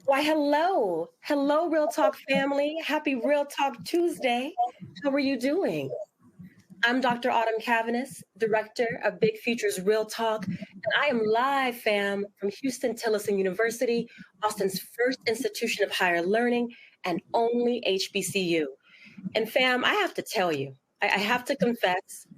Why, hello. Hello, Real Talk family. Happy Real Talk Tuesday. How are you doing? I'm Dr. Autumn Cavanis, Director of Big Futures Real Talk, and I am live, fam, from Houston Tillotson University, Austin's first institution of higher learning and only HBCU. And fam, I have to tell you, I have to confess,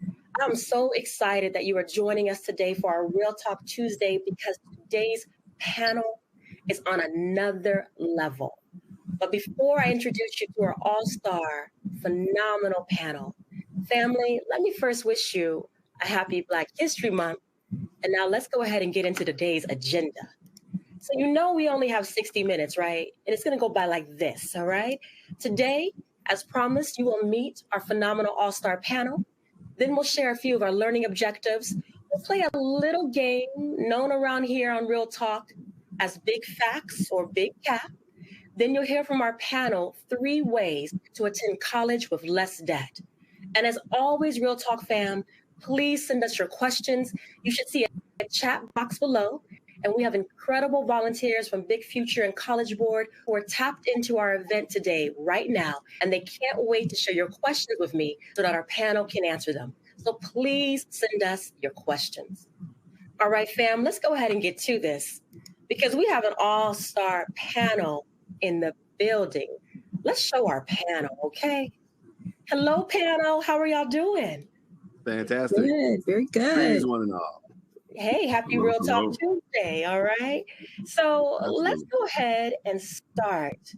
I'm so excited that you are joining us today for our Real Talk Tuesday because today's panel is on another level. But before I introduce you to our all-star, phenomenal panel, family, let me first wish you a happy Black History Month. And now let's go ahead and get into today's agenda. So you know we only have 60 minutes, right? And it's going to go by like this, all right? Today, as promised, you will meet our phenomenal all-star panel. Then we'll share a few of our learning objectives. We'll play a little game known around here on Real Talk as Big Facts or Big Cap. Then you'll hear from our panel 3 ways to attend college with less debt. And as always, Real Talk fam, please send us your questions. You should see a chat box below. And we have incredible volunteers from Big Future and College Board who are tapped into our event today, right now. And they can't wait to share your questions with me so that our panel can answer them. So please send us your questions. All right, fam, let's go ahead and get to this because we have an all-star panel in the building. Let's show our panel, okay? Hello, panel. How are y'all doing? Fantastic. Good, very good. Greetings, one and all. Hey, happy Real Talk Tuesday, all right? So let's go ahead and start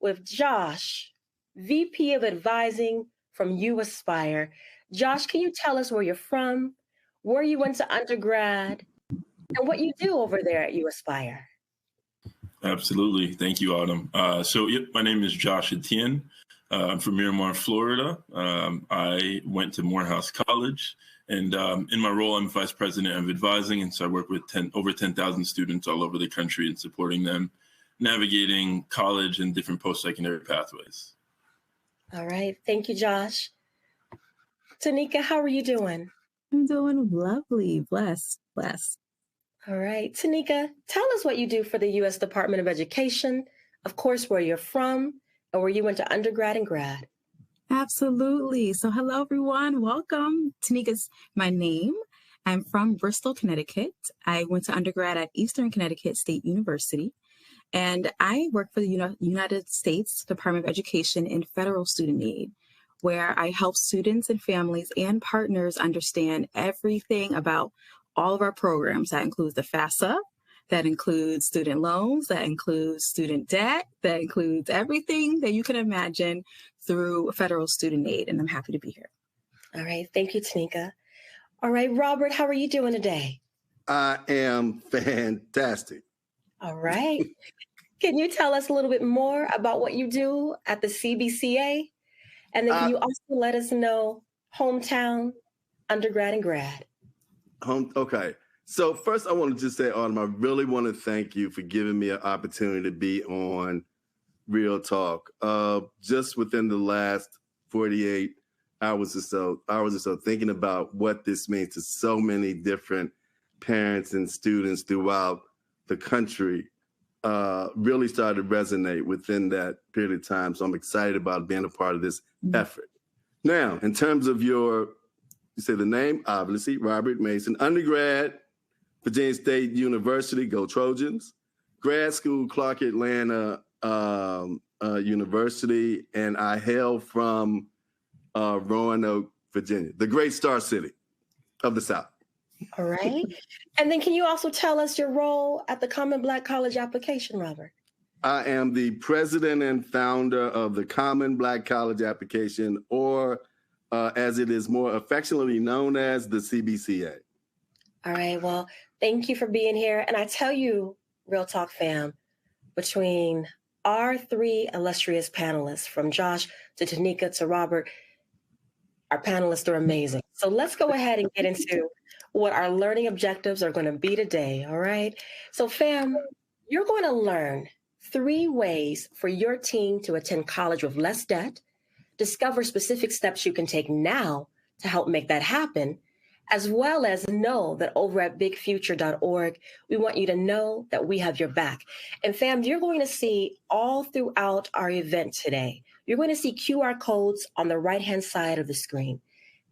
with Josh, VP of Advising from U Aspire. Josh, can you tell us where you're from, where you went to undergrad, and what you do over there at U Aspire? Absolutely. Thank you, Autumn. My name is Josh Etienne. I'm from Miramar, Florida. I went to Morehouse College. And in my role, I'm vice president of advising. And so I work with over 10,000 students all over the country and supporting them, navigating college and different post-secondary pathways. All right. Thank you, Josh. Tanika, how are you doing? I'm doing lovely. Blessed. All right. Tanika, tell us what you do for the U.S. Department of Education, of course, where you're from and where you went to undergrad and grad. Absolutely. So hello, everyone. Welcome. Tanika's my name. I'm from Bristol, Connecticut. I went to undergrad at Eastern Connecticut State University, and I work for the United States Department of Education in federal student aid, where I help students and families and partners understand everything about all of our programs. That includes the FAFSA, that includes student loans, that includes student debt, that includes everything that you can imagine through federal student aid. And I'm happy to be here. All right. Thank you, Tanika. All right, Robert, how are you doing today? I am fantastic. All right. Can you tell us a little bit more about what you do at the CBCA? And then can you also let us know hometown, undergrad, and grad? Okay. So first, I want to just say, Autumn, I really want to thank you for giving me an opportunity to be on Real Talk. Just within the last 48 hours or so, thinking about what this means to so many different parents and students throughout the country, really started to resonate within that period of time. So I'm excited about being a part of this effort. Now, in terms of you say the name, obviously, Robert Mason, undergrad, Virginia State University, go Trojans. Grad school, Clark Atlanta University, and I hail from Roanoke, Virginia, the great Star City of the South. All right. And then can you also tell us your role at the Common Black College Application, Robert? I am the president and founder of the Common Black College Application, or as it is more affectionately known as, the CBCA. All right. Well, thank you for being here. And I tell you, Real Talk fam, between our 3 illustrious panelists, from Josh to Tanika to Robert, our panelists are amazing. So let's go ahead and get into what our learning objectives are going to be today. All right. So fam, you're going to learn 3 ways for your team to attend college with less debt, discover specific steps you can take now to help make that happen, as well as know that over at bigfuture.org, we want you to know that we have your back. And fam, you're going to see all throughout our event today, you're going to see QR codes on the right-hand side of the screen.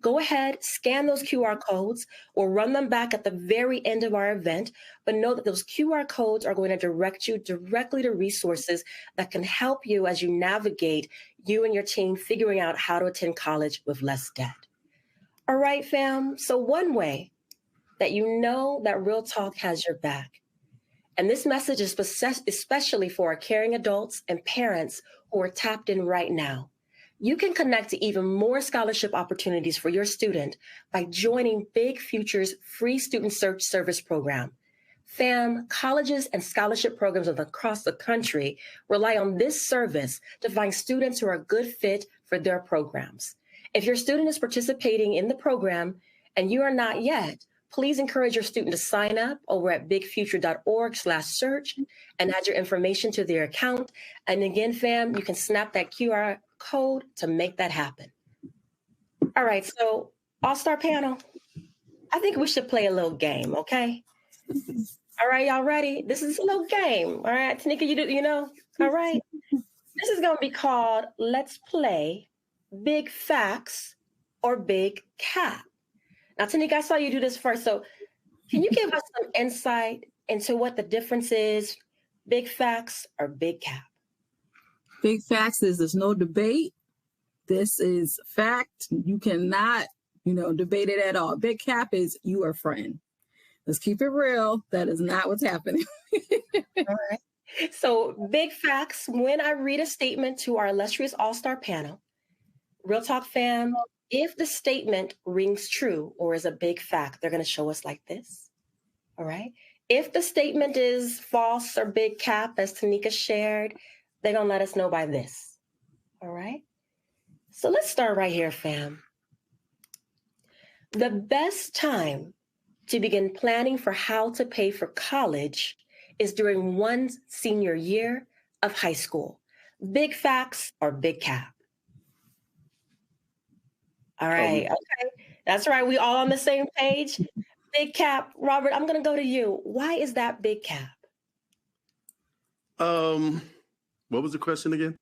Go ahead, scan those QR codes. We'll run them back at the very end of our event, but know that those QR codes are going to direct you directly to resources that can help you as you navigate you and your team figuring out how to attend college with less debt. All right, fam. So one way that you know that Real Talk has your back, and this message is especially for our caring adults and parents who are tapped in right now. You can connect to even more scholarship opportunities for your student by joining Big Future's free student search service program. Fam, colleges and scholarship programs across the country rely on this service to find students who are a good fit for their programs. If your student is participating in the program and you are not yet, please encourage your student to sign up over at bigfuture.org/search and add your information to their account. And again, fam, you can snap that QR code to make that happen. All right, so All-Star panel, I think we should play a little game, okay? All right, y'all ready? This is a little game. All right, Tanika, you know? All right. This is going to be called Let's Play Big Facts or Big Cap. Now, Tanika, I saw you do this first. So can you give us some insight into what the difference is, big facts or big cap? Big facts is there's no debate. This is fact. You cannot, debate it at all. Big cap is you are friend. Let's keep it real. That is not what's happening. All right. So big facts, when I read a statement to our illustrious All-Star panel, Real Talk fam, if the statement rings true or is a big fact, they're going to show us like this. All right. If the statement is false or big cap, as Tanika shared, they're going to let us know by this. All right. So let's start right here, fam. The best time to begin planning for how to pay for college is during one's senior year of high school. Big facts or big cap? All right. Okay. That's right. We all on the same page. Big cap. Robert, I'm going to go to you. Why is that big cap? What was the question again?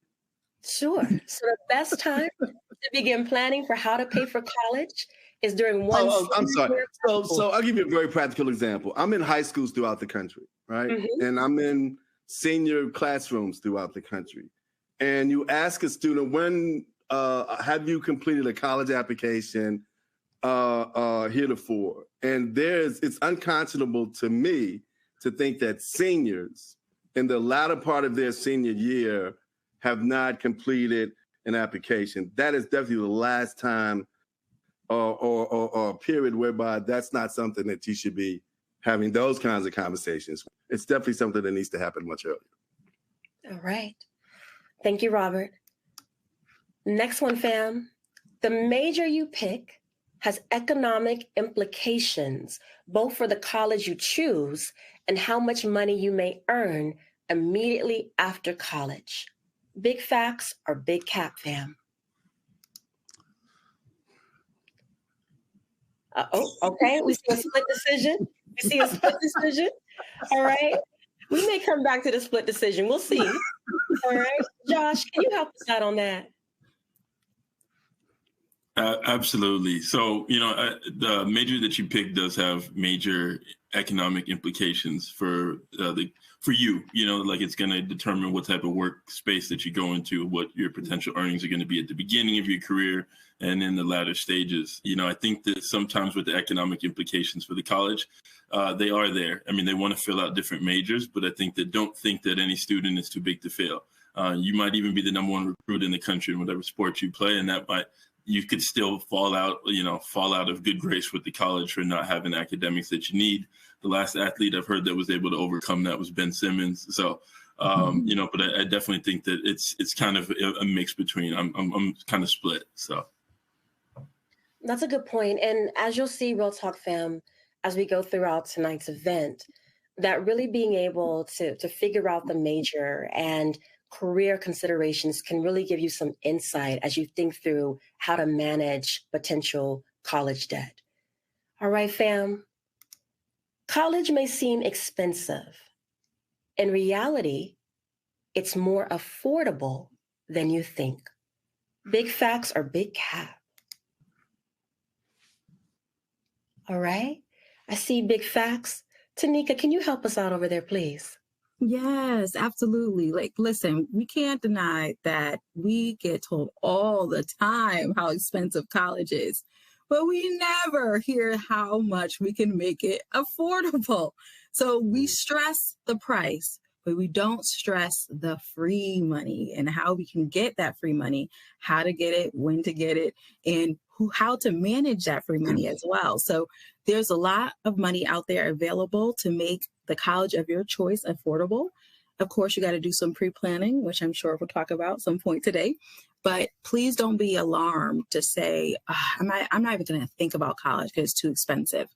Sure. So the best time to begin planning for how to pay for college is during one. I'm sorry. So I'll give you a very practical example. I'm in high schools throughout the country, right? Mm-hmm. And I'm in senior classrooms throughout the country. And you ask a student, when have you completed a college application heretofore? And it's unconscionable to me to think that seniors in the latter part of their senior year have not completed an application. That is definitely the last time or a period whereby that's not something that you should be having those kinds of conversations. It's definitely something that needs to happen much earlier. All right. Thank you, Robert. Next one, fam. The major you pick has economic implications, both for the college you choose and how much money you may earn immediately after college. Big facts or big cap, fam? Okay. We see a split decision. All right. We may come back to the split decision. We'll see. All right. Josh, can you help us out on that? Absolutely. So, the major that you picked does have major economic implications for you. Like it's going to determine what type of workspace that you go into, what your potential earnings are going to be at the beginning of your career and in the latter stages. I think that sometimes with the economic implications for the college, they are there. I mean, they want to fill out different majors, but I think that don't think that any student is too big to fail. You might even be the number one recruit in the country in whatever sport you play, and you could still fall out of good grace with the college for not having academics that you need. The last athlete I've heard that was able to overcome that was Ben Simmons. So, but I definitely think that it's kind of a mix between. I'm kind of split. So that's a good point. And as you'll see, Real Talk fam, as we go throughout tonight's event, that really being able to figure out the major and career considerations can really give you some insight as you think through how to manage potential college debt. All right, fam. College may seem expensive. In reality, it's more affordable than you think. Big facts or big cap. All right. I see big facts. Tanika, can you help us out over there, please? Yes, absolutely. Like, listen, we can't deny that we get told all the time how expensive college is, but we never hear how much we can make it affordable. So we stress the price, but we don't stress the free money and how we can get that free money, how to get it, when to get it, and how to manage that free money as well. So there's a lot of money out there available to make the college of your choice affordable. Of course, you got to do some pre-planning, which I'm sure we'll talk about some point today. But please don't be alarmed to say, I'm not even going to think about college because it's too expensive.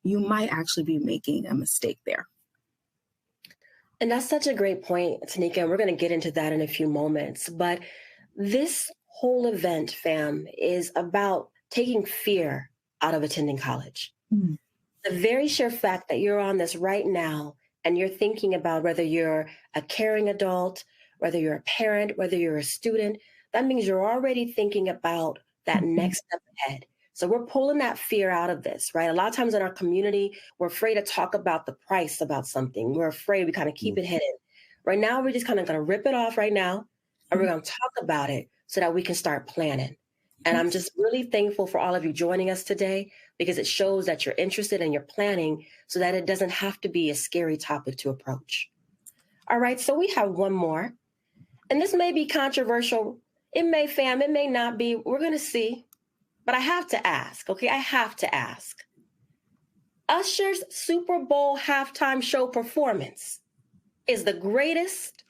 You might actually be making a mistake there. And that's such a great point, Tanika, and we're going to get into that in a few moments. But this whole event, fam, is about taking fear out of attending college. Mm. The very sheer fact that you're on this right now and you're thinking about whether you're a caring adult, whether you're a parent, whether you're a student, that means you're already thinking about that next step ahead. So we're pulling that fear out of this, right? A lot of times in our community, we're afraid to talk about the price about something. We're afraid, we kind of keep it hidden. Right now, we're just kind of going to rip it off right now, and we're going to talk about it so that we can start planning. And I'm just really thankful for all of you joining us today because it shows that you're interested and you're planning so that it doesn't have to be a scary topic to approach. All right, so we have one more. And this may be controversial. It may, fam, it may not be. We're going to see. But I have to ask, okay? I have to ask. Usher's Super Bowl halftime show performance is the greatest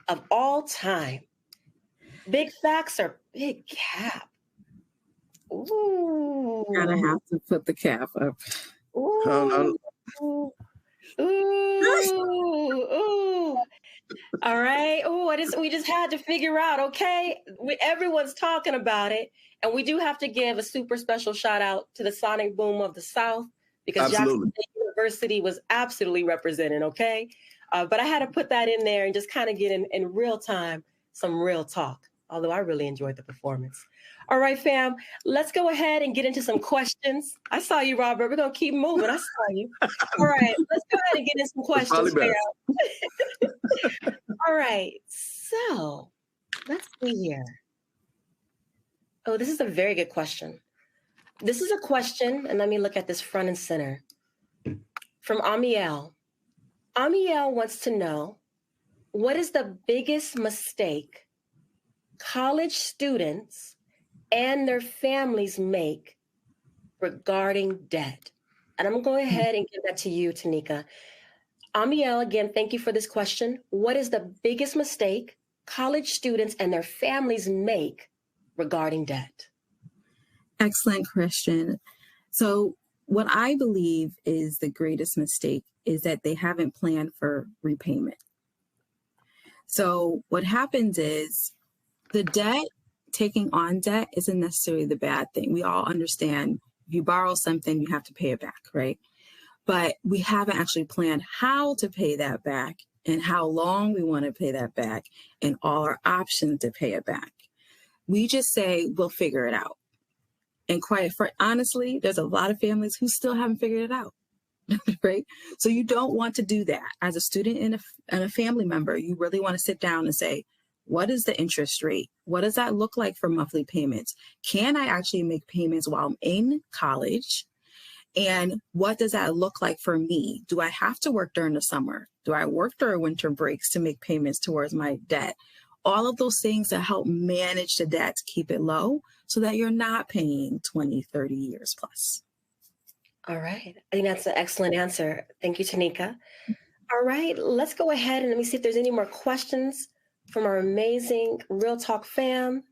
of all time. Big facts or big cap? Ooh. Gotta have to put the cap up. Ooh. Ooh. Ooh. All right. Oh, we just had to figure out, okay? Everyone's talking about it. And we do have to give a super special shout out to the Sonic Boom of the South because Jackson State University was absolutely represented, okay? But I had to put that in there and just kind of get in real time some real talk, although I really enjoyed the performance. All right, fam, let's go ahead and get into some questions. I saw you, Robert. We're going to keep moving. I saw you. All right, let's go ahead and get into some questions, fam. All right, so let's see here. Oh, this is a very good question. This is a question, and let me look at this front and center. From Amiel. Amiel wants to know, what is the biggest mistake college students and their families make regarding debt? And I'm going ahead and give that to you, Tanika. Amiel, again, thank you for this question. What is the biggest mistake college students and their families make regarding debt? Excellent question. So what I believe is the greatest mistake is that they haven't planned for repayment. So what happens is the debt, taking on debt isn't necessarily the bad thing. We all understand if you borrow something, you have to pay it back, right? But we haven't actually planned how to pay that back and how long we want to pay that back and all our options to pay it back. We just say, we'll figure it out. And honestly, there's a lot of families who still haven't figured it out, right? So you don't want to do that. As a student and a family member, you really want to sit down and say, what is the interest rate? What does that look like for monthly payments? Can I actually make payments while I'm in college? And what does that look like for me? Do I have to work during the summer? Do I work during winter breaks to make payments towards my debt? All of those things that help manage the debt to keep it low so that you're not paying 20, 30 years plus. All right. I think that's an excellent answer. Thank you, Tanika. All right. Let's go ahead and let me see if there's any more questions from our amazing Real Talk fam.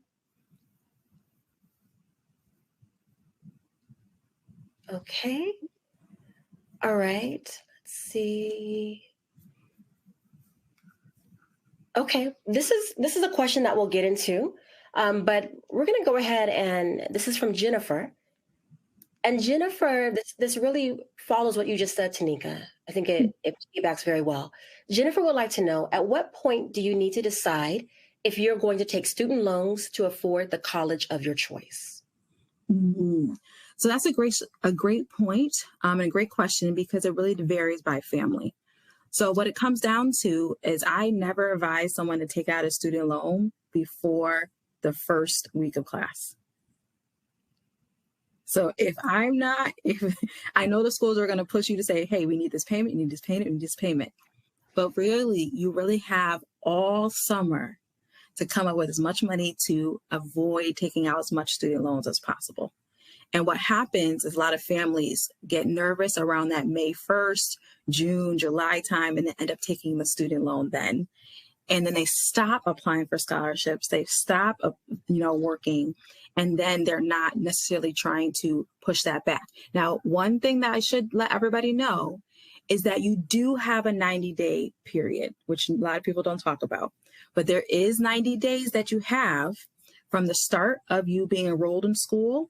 Okay. All right. Let's see. Okay, this is a question that we'll get into, but we're going to go ahead and this is from Jennifer. And Jennifer, this really follows what you just said, Tanika. I think it piggybacks very well. Jennifer would like to know, at what point do you need to decide if you're going to take student loans to afford the college of your choice? Mhm. So that's a great point, and a great question, because it really varies by family. So what it comes down to is I never advise someone to take out a student loan before the first week of class. So if I know the schools are going to push you to say, hey, we need this payment, you need this payment, you need this payment. But really, you really have all summer to come up with as much money to avoid taking out as much student loans as possible. And what happens is a lot of families get nervous around that May 1st, June, July time, and they end up taking the student loan then. And then they stop applying for scholarships. They stop, working, and then they're not necessarily trying to push that back. Now, one thing that I should let everybody know is that you do have a 90-day period, which a lot of people don't talk about. But there is 90 days that you have from the start of you being enrolled in school,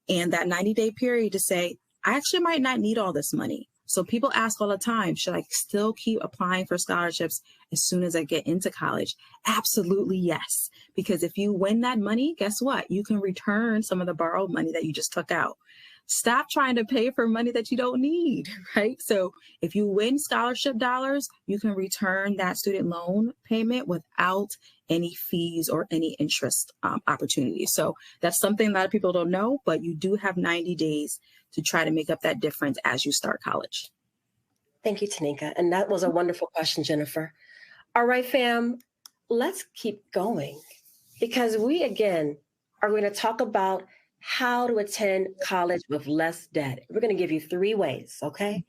and that 90-day period to say, I actually might not need all this money. So people ask all the time, should I still keep applying for scholarships as soon as I get into college? Absolutely, yes. Because if you win that money, guess what? You can return some of the borrowed money that you just took out. Stop trying to pay for money that you don't need, right? So if you win scholarship dollars, you can return that student loan payment without any fees or any interest opportunities. So that's something a lot of people don't know, but you do have 90 days to try to make up that difference as you start college. Thank you, Tanika. And that was a wonderful question, Jennifer. All right, fam, let's keep going, because we, again, are going to talk about how to attend college with less debt. We're going to give you 3 ways, okay?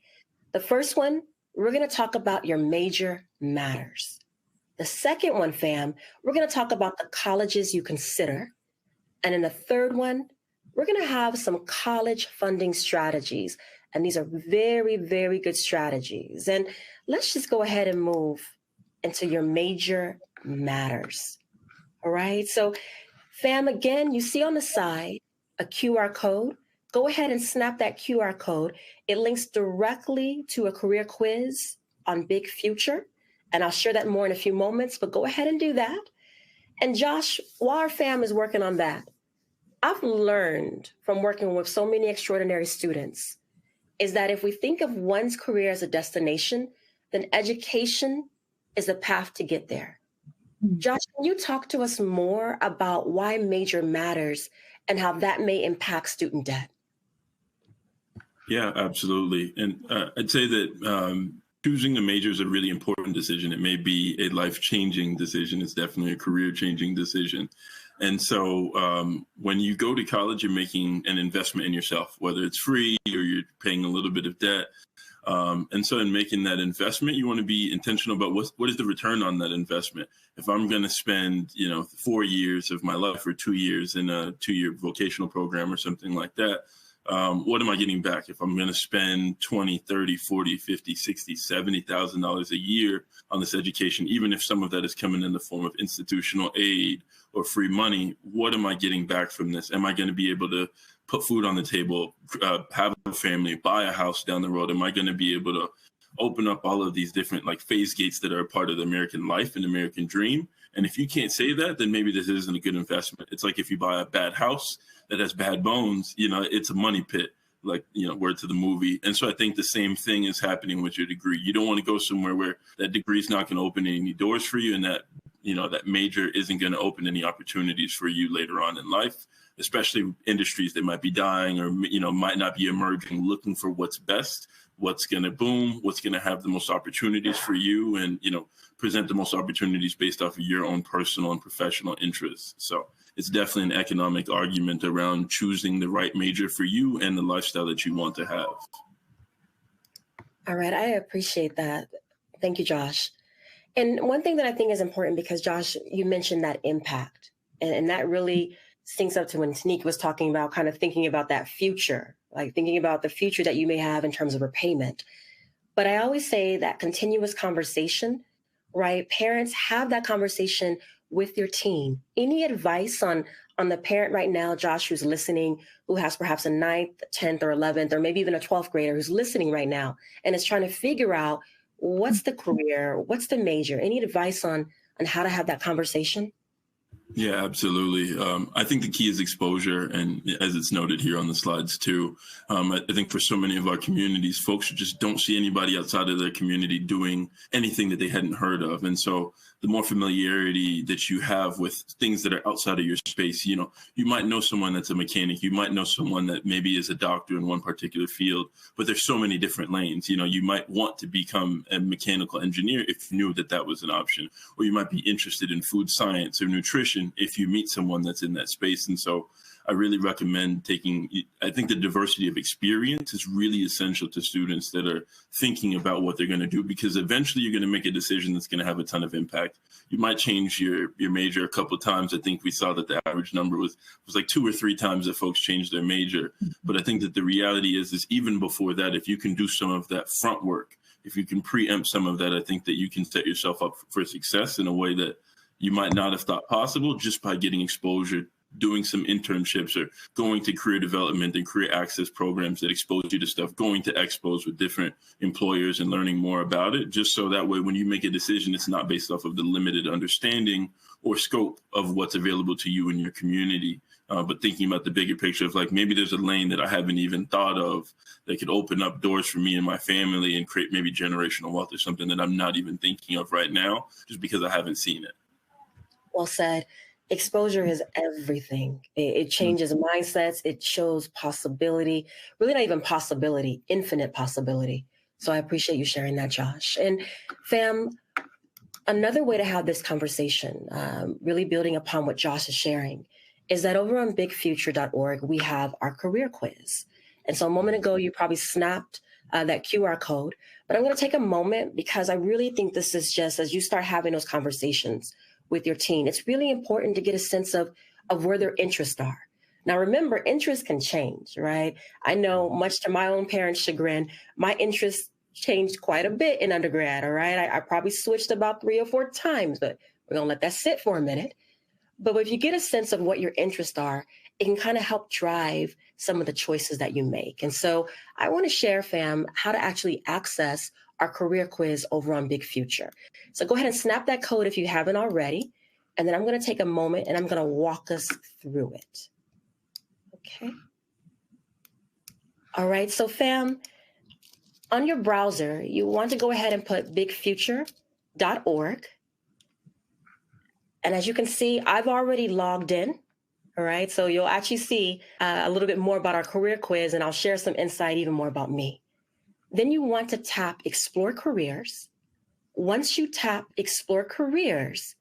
The first one, we're going to talk about your major matters. The second one, fam, we're going to talk about the colleges you consider. And in the third one, we're going to have some college funding strategies. And these are very, very good strategies. And let's just go ahead and move into your major matters. All right. So, fam, again, you see on the side a QR code. Go ahead and snap that QR code. It links directly to a career quiz on Big Future. And I'll share that more in a few moments, but go ahead and do that. And Josh, while our fam is working on that, I've learned from working with so many extraordinary students is that if we think of one's career as a destination, then education is the path to get there. Josh, can you talk to us more about why major matters and how that may impact student debt? Yeah, absolutely. And I'd say that choosing a major is a really important decision. It may be a life-changing decision. It's definitely a career-changing decision. And so when you go to college, you're making an investment in yourself, whether it's free or you're paying a little bit of debt. And so in making that investment, you want to be intentional about what is the return on that investment. If I'm going to spend, 4 years of my life or 2 years in a 2-year vocational program or something like that, what am I getting back? If I'm going to spend $20, $30, $40, $50, $60, $70,000 a year on this education, even if some of that is coming in the form of institutional aid or free money, what am I getting back from this? Am I going to be able to put food on the table, have a family, buy a house down the road? Am I going to be able to open up all of these different phase gates that are a part of the American life and American dream? And if you can't say that, then maybe this isn't a good investment. It's like if you buy a bad house that has bad bones, it's a money pit, word to the movie. And so I think the same thing is happening with your degree. You don't want to go somewhere where that degree is not going to open any doors for you, and that, that major isn't going to open any opportunities for you later on in life, especially industries that might be dying or, might not be emerging, looking for what's best, what's going to boom, what's going to have the most opportunities for you, and, present the most opportunities based off of your own personal and professional interests. So it's definitely an economic argument around choosing the right major for you and the lifestyle that you want to have. All right. I appreciate that. Thank you, Josh. And one thing that I think is important, because Josh, you mentioned that impact, and that really syncs up to when Tanika was talking about kind of thinking about that future, like thinking about the future that you may have in terms of repayment. But I always say that continuous conversation, right? Parents, have that conversation with your teen. Any advice on on the parent right now, Josh, who's listening, who has perhaps a 9th, 10th, or 11th, or maybe even a 12th grader who's listening right now and is trying to figure out what's the career, what's the major? Any advice on how to have that conversation? Yeah, absolutely. I think the key is exposure. And as it's noted here on the slides too, I think for so many of our communities, folks just don't see anybody outside of their community doing anything that they hadn't heard of. And so the more familiarity that you have with things that are outside of your space, you might know someone that's a mechanic, you might know someone that maybe is a doctor in one particular field, but there's so many different lanes. You might want to become a mechanical engineer if you knew that that was an option, or you might be interested in food science or nutrition if you meet someone that's in that space. And so I really recommend I think the diversity of experience is really essential to students that are thinking about what they're going to do, because eventually you're going to make a decision that's going to have a ton of impact. You might change your major a couple of times. I think we saw that the average number was like 2 or 3 times that folks changed their major. But I think that the reality is even before that, if you can do some of that front work, if you can preempt some of that, I think that you can set yourself up for success in a way that you might not have thought possible just by getting exposure, doing some internships, or going to career development and career access programs that expose you to stuff, going to expos with different employers and learning more about it, just so that way when you make a decision, it's not based off of the limited understanding or scope of what's available to you in your community, but thinking about the bigger picture of like, maybe there's a lane that I haven't even thought of that could open up doors for me and my family and create maybe generational wealth or something that I'm not even thinking of right now, just because I haven't seen it. Well said. Exposure is everything. It changes mindsets. It shows possibility, really not even possibility, infinite possibility. So I appreciate you sharing that, Josh. And fam, another way to have this conversation, really building upon what Josh is sharing, is that over on bigfuture.org, we have our career quiz. And so a moment ago, you probably snapped that QR code, but I'm going to take a moment because I really think this is just as you start having those conversations with your teen, it's really important to get a sense of where their interests are. Now, remember, interests can change, right? I know, much to my own parents' chagrin, my interests changed quite a bit in undergrad, all right? I probably switched about 3 or 4 times, but we're going to let that sit for a minute. But if you get a sense of what your interests are, it can kind of help drive some of the choices that you make. And so I want to share, fam, how to actually access our career quiz over on Big Future. So go ahead and snap that code if you haven't already. And then I'm going to take a moment and I'm going to walk us through it. Okay. All right. So fam, on your browser, you want to go ahead and put bigfuture.org. And as you can see, I've already logged in. All right. So you'll actually see a little bit more about our career quiz, and I'll share some insight even more about me. Then you want to tap Explore Careers. Once you tap Explore Careers,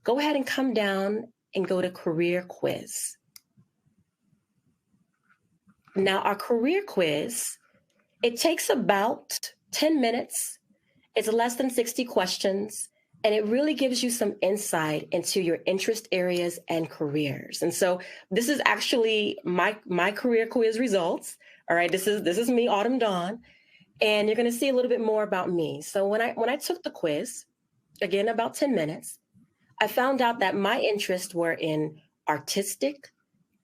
go ahead and come down and go to Career Quiz. Now, our career quiz, it takes about 10 minutes. It's less than 60 questions, and it really gives you some insight into your interest areas and careers. And so this is actually my career quiz results. All right, this is me, Autumn Dawn. And you're going to see a little bit more about me. So when I took the quiz, again, about 10 minutes, I found out that my interests were in artistic,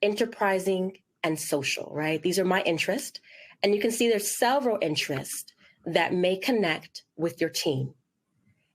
enterprising, and social, right? These are my interests. And you can see there's several interests that may connect with your team.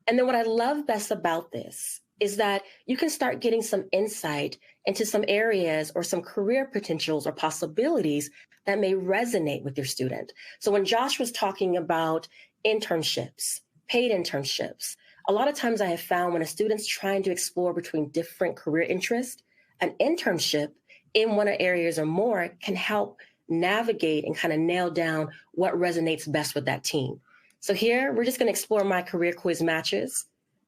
And then what I love best about this is that you can start getting some insight into some areas or some career potentials or possibilities that may resonate with your student. So when Josh was talking about internships, paid internships, a lot of times I have found when a student's trying to explore between different career interests, an internship in one of areas or more can help navigate and kind of nail down what resonates best with that team. So here, we're just going to explore my career quiz matches,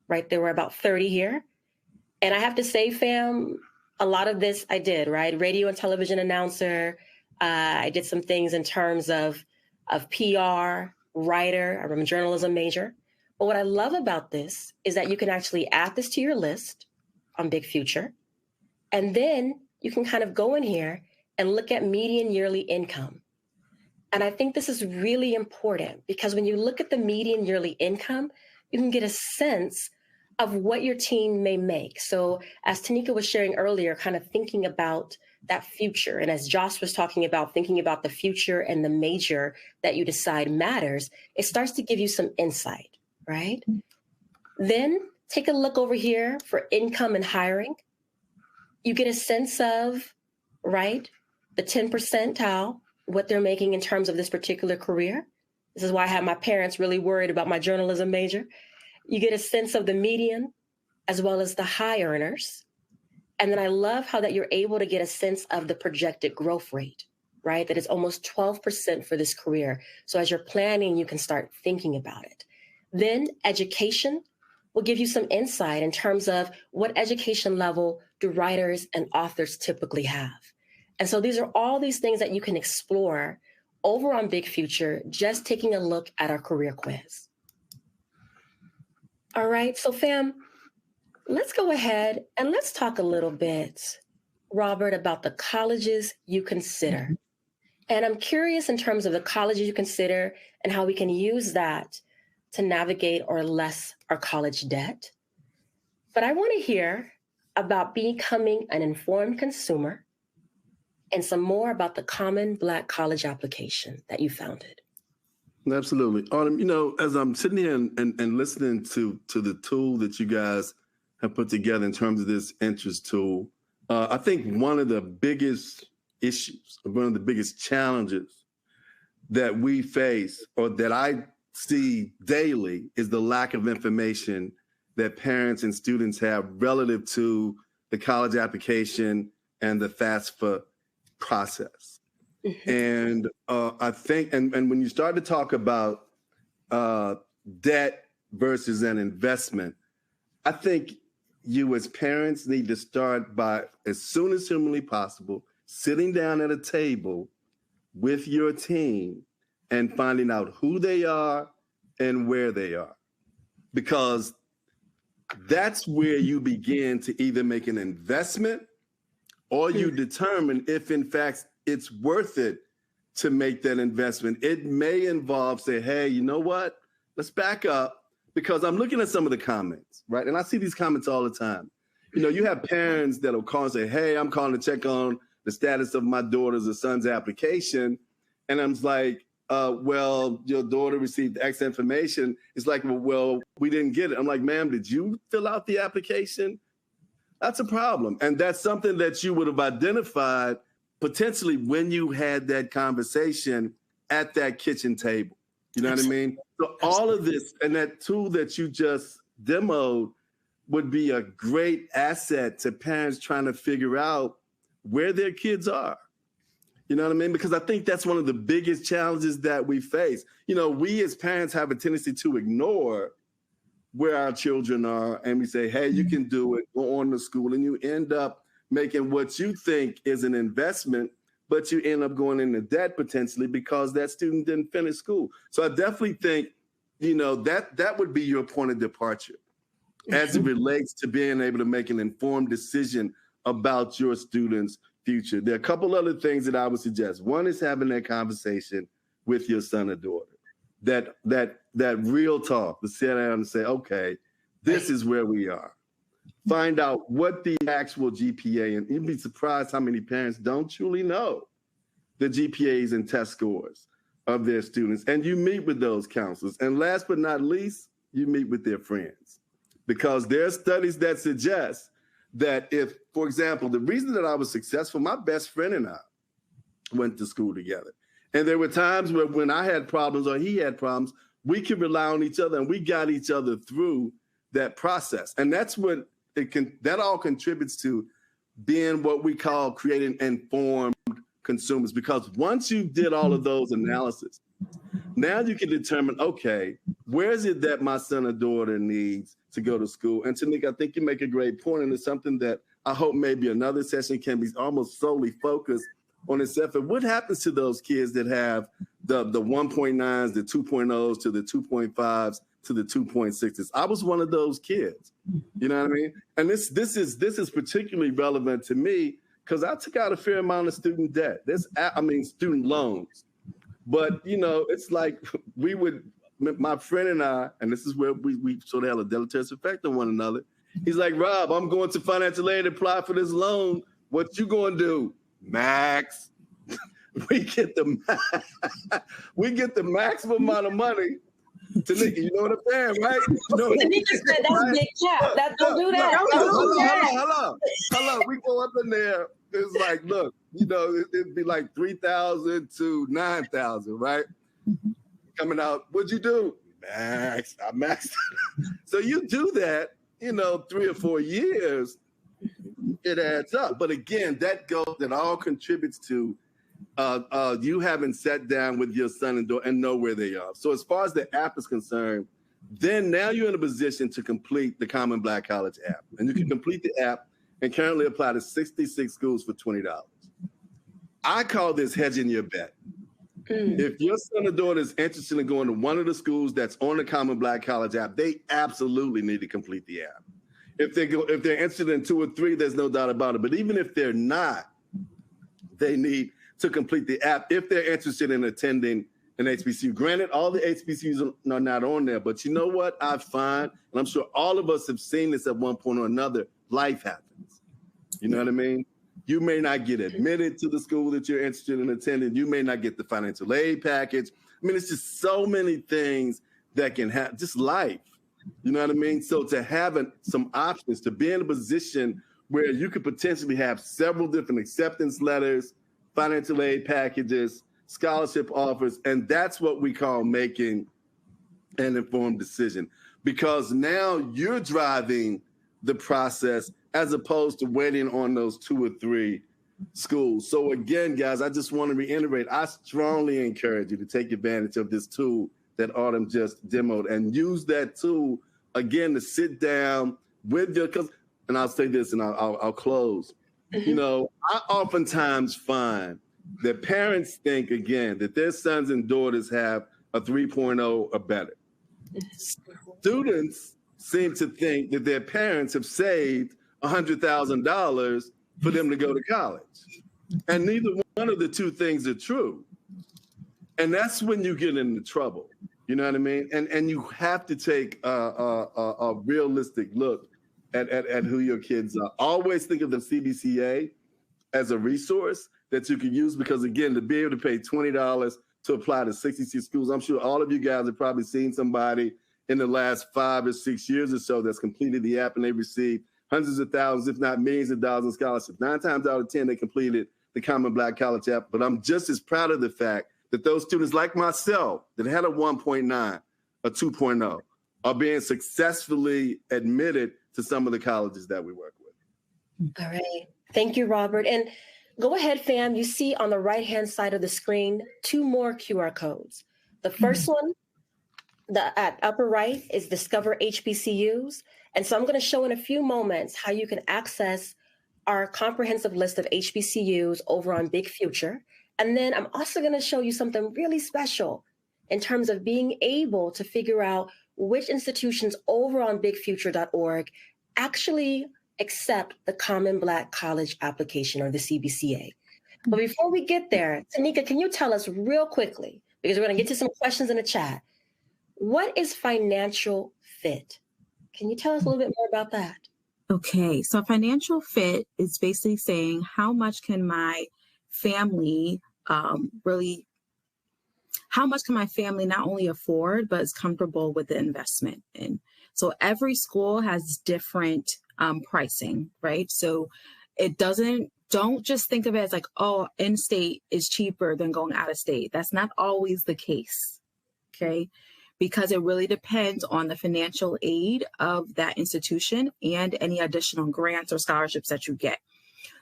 right? There were about 30 here. And I have to say, fam, a lot of this I did, right? Radio and television announcer. I did some things in terms of PR, writer. I'm a journalism major. But what I love about this is that you can actually add this to your list on Big Future. And then you can kind of go in here and look at median yearly income. And I think this is really important because when you look at the median yearly income, you can get a sense of what your teen may make. So as Tanika was sharing earlier, kind of thinking about that future, and as Josh was talking about thinking about the future and the major that you decide matters, it starts to give you some insight, right? Then take a look over here for income and hiring. You get a sense of, right, the 10 percentile, what they're making in terms of this particular career. This is why I had my parents really worried about my journalism major. You get a sense of the median as well as the high earners. And then I love how that you're able to get a sense of the projected growth rate, right? That is almost 12% for this career. So as you're planning, you can start thinking about it. Then education will give you some insight in terms of what education level do writers and authors typically have. And so these are all these things that you can explore over on Big Future, just taking a look at our career quiz. All right, so fam, let's go ahead and let's talk a little bit, Robert, about the colleges you consider. And I'm curious in terms of the colleges you consider and how we can use that to navigate or less our college debt. But I want to hear about becoming an informed consumer and some more about the Common Black College application that you founded. Absolutely. Autumn, you know, as I'm sitting here and listening to the tool that you guys have put together in terms of this interest tool, I think one of the biggest issues, one of the biggest challenges that we face or that I see daily is the lack of information that parents and students have relative to the college application and the FAFSA process. Mm-hmm. And I think, and when you start to talk about debt versus an investment, I think you as parents need to start by, as soon as humanly possible, sitting down at a table with your team and finding out who they are and where they are. Because that's where you begin to either make an investment or you determine if, in fact, it's worth it to make that investment. It may involve say, hey, you know what? Let's back up, because I'm looking at some of the comments, right? And I see these comments all the time. You know, you have parents that'll call and say, hey, I'm calling to check on the status of my daughter's or son's application. And I'm like, well, your daughter received X information. It's like, well, we didn't get it. I'm like, ma'am, did you fill out the application? That's a problem. And that's something that you would have identified potentially when you had that conversation at that kitchen table. You know what I mean? So all of this and that tool that you just demoed would be a great asset to parents trying to figure out where their kids are. You know what I mean? Because I think that's one of the biggest challenges that we face. You know, we as parents have a tendency to ignore where our children are, and we say, hey, you can do it, go on to school, and you end up making what you think is an investment, but you end up going into debt potentially because that student didn't finish school. So I definitely think, you know, that would be your point of departure as it relates to being able to make an informed decision about your student's future. There are a couple other things that I would suggest. One is having that conversation with your son or daughter. That real talk, to sit down and say, okay, this is where we are. Find out what the actual GPA, and you'd be surprised how many parents don't truly know the GPAs and test scores of their students. And you meet with those counselors. And last but not least, you meet with their friends. Because there are studies that suggest that if, for example, the reason that I was successful, my best friend and I went to school together. And there were times where when I had problems or he had problems, we could rely on each other and we got each other through that process. And that's what that all contributes to being what we call creating informed consumers. Because once you did all of those analysis, now you can determine, okay, where is it that my son or daughter needs to go to school? And Tanika, I think you make a great point, and it's something that I hope maybe another session can be almost solely focused on itself. And what happens to those kids that have the 1.9s, the 2.0s to the 2.5s to the 2.6s? I was one of those kids. You know what I mean? And this is particularly relevant to me because I took out a fair amount of student debt. Student loans. But, you know, it's like we would my friend and I, and this is where we sort of have a deleterious effect on one another. He's like, Rob, I'm going to financial aid to apply for this loan. What you going to do? Max. we get the maximum amount of money. Tanika, you know what I'm saying, right? You know Tanika said that's right? Big cap. Don't do that. Hello. We go up in there. It's like, look, it'd be like 3,000 to 9,000, right? Mm-hmm. Coming out, what'd you do? I maxed. So you do that, 3 or 4 years, it adds up. But again, that all contributes to you haven't sat down with your son and daughter and know where they are. So as far as the app is concerned, then now you're in a position to complete the Common Black College app. And you can complete the app and currently apply to 66 schools for $20. I call this hedging your bet. If your son or daughter is interested in going to one of the schools that's on the Common Black College app, they absolutely need to complete the app. If they're interested in 2 or 3, there's no doubt about it. But even if they're not, they need to complete the app if they're interested in attending an HBCU. Granted, all the HBCUs are not on there, but you know what I find, and I'm sure all of us have seen this at one point or another, life happens. You know what I mean? You may not get admitted to the school that you're interested in attending. You may not get the financial aid package. I mean, it's just so many things that can happen, just life. You know what I mean? So to have some options, to be in a position where you could potentially have several different acceptance letters, financial aid packages, scholarship offers, and that's what we call making an informed decision. Because now you're driving the process as opposed to waiting on those 2 or 3 schools. So again, guys, I just want to reiterate, I strongly encourage you to take advantage of this tool that Autumn just demoed and use that tool, again, to sit down with and I'll say this and I'll close. I oftentimes find that parents think, again, that their sons and daughters have a 3.0 or better. Students seem to think that their parents have saved $100,000 for them to go to college. And neither one of the two things are true. And that's when you get into trouble. You know what I mean? And you have to take a realistic look at who your kids are. Always think of the CBCA as a resource that you can use because, again, to be able to pay $20 to apply to 66 schools, I'm sure all of you guys have probably seen somebody in the last 5 or 6 years or so that's completed the app and they received hundreds of thousands, if not millions of dollars in scholarships. 9 times out of 10, they completed the Common Black College app. But I'm just as proud of the fact that those students like myself that had a 1.9, a 2.0, are being successfully admitted to some of the colleges that we work with. All right. Thank you, Robert. And go ahead, fam. You see on the right-hand side of the screen, 2 more QR codes. The first one, at upper right, is Discover HBCUs. And so I'm going to show in a few moments how you can access our comprehensive list of HBCUs over on Big Future. And then I'm also going to show you something really special in terms of being able to figure out which institutions over on bigfuture.org actually accept the Common Black College application, or the CBCA. But before we get there, Tanika, can you tell us real quickly, because we're going to get to some questions in the chat, what is financial fit? Can you tell us a little bit more about that? Okay, so financial fit is basically saying how much can my family how much can my family not only afford, but is comfortable with the investment in. So every school has different pricing, right? So don't just think of it as like, oh, in-state is cheaper than going out of state. That's not always the case, okay? Because it really depends on the financial aid of that institution and any additional grants or scholarships that you get.